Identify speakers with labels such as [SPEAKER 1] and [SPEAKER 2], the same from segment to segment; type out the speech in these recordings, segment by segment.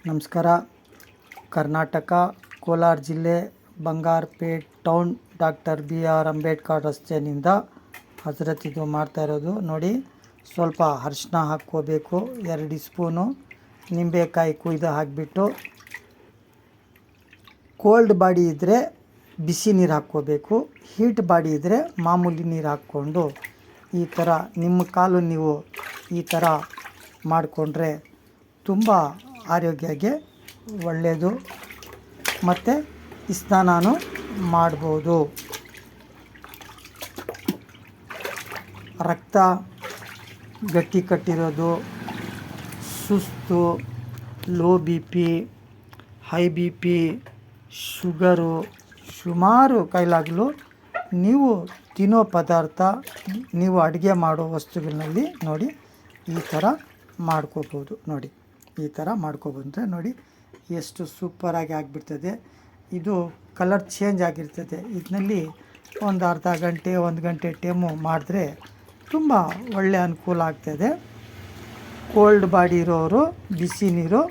[SPEAKER 1] ನಮಸ್ಕಾರ. ಕರ್ನಾಟಕ, ಕೋಲಾರ ಜಿಲ್ಲೆ, Bangarapet town, doctor BR Ambedkar ರಸ್ತೆಯಿಂದ ಹಜರತ್ ಇದು ಮಾಡ್ತಾ ಇರೋದು ನೋಡಿ. ಸ್ವಲ್ಪ ಅರಿಶಿನ ಹಾಕ್ಕೋಬೇಕು, 2 ಸ್ಪೂನು ನಿಂಬೆಕಾಯಿ ಕುಯ್ದು ಹಾಕಿಬಿಟ್ಟು, ಕೋಲ್ಡ್ ಬಾಡಿ ಇದ್ದರೆ ಬಿಸಿ ನೀರು ಹಾಕ್ಕೋಬೇಕು, ಹೀಟ್ ಬಾಡಿ ಇದ್ದರೆ ಮಾಮೂಲಿ ನೀರು ಹಾಕ್ಕೊಂಡು ಈ ಥರ ನಿಮ್ಮ ಕಾಲು ನೀವು ಈ ಥರ ಮಾಡಿಕೊಂಡ್ರೆ ತುಂಬ ಆರೋಗ್ಯಕ್ಕೆ ಒಳ್ಳೆಯದು. ಮತ್ತು ಸ್ನಾನನೂ ಮಾಡ್ಬೋದು. ರಕ್ತ ಗಟ್ಟಿ ಕಟ್ಟಿರೋದು, ಸುಸ್ತು, low BP, high BP, sugar, ಸುಮಾರು ಕಾಯಿಲೆಗಳು ನೀವು ತಿನ್ನೋ ಪದಾರ್ಥ, ನೀವು ಅಡುಗೆ ಮಾಡೋ ವಸ್ತುಗಳಲ್ಲಿ ನೋಡಿ ಈ ಥರ ಮಾಡ್ಕೋಬೋದು. ನೋಡಿ ಈ ಥರ ಮಾಡ್ಕೊಬಂದರೆ ನೋಡಿ ಎಷ್ಟು ಸೂಪರಾಗಿ ಆಗಿಬಿಡ್ತದೆ. ಇದು ಕಲರ್ ಚೇಂಜ್ ಆಗಿರ್ತದೆ. ಇದರಲ್ಲಿ ಒಂದು ಅರ್ಧ ಗಂಟೆ 1 ಗಂಟೆ ಟೈಮು ಮಾಡಿದ್ರೆ ತುಂಬ ಒಳ್ಳೆಯ ಅನುಕೂಲ ಆಗ್ತದೆ. ಕೋಲ್ಡ್ ಬಾಡಿ ಇರೋರು ಬಿಸಿ ನೀರು,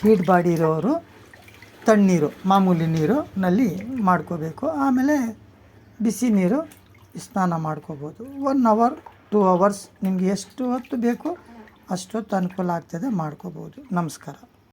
[SPEAKER 1] ಹೀಟ್ ಬಾಡಿ ಇರೋರು ತಣ್ಣೀರು ಮಾಮೂಲಿ ನೀರಿನಲ್ಲಿ ಮಾಡ್ಕೋಬೇಕು. ಆಮೇಲೆ ಬಿಸಿ ನೀರು ಸ್ನಾನ ಮಾಡ್ಕೋಬೋದು. 1 ಅವರ್ 2 ಅವರ್ಸ್ ನಿಮಗೆ ಎಷ್ಟು ಹೊತ್ತು ಬೇಕು ಅಷ್ಟೊತ್ತು ಅನುಕೂಲ ಆಗ್ತದೆ, ಮಾಡ್ಕೋಬೋದು. ನಮಸ್ಕಾರ.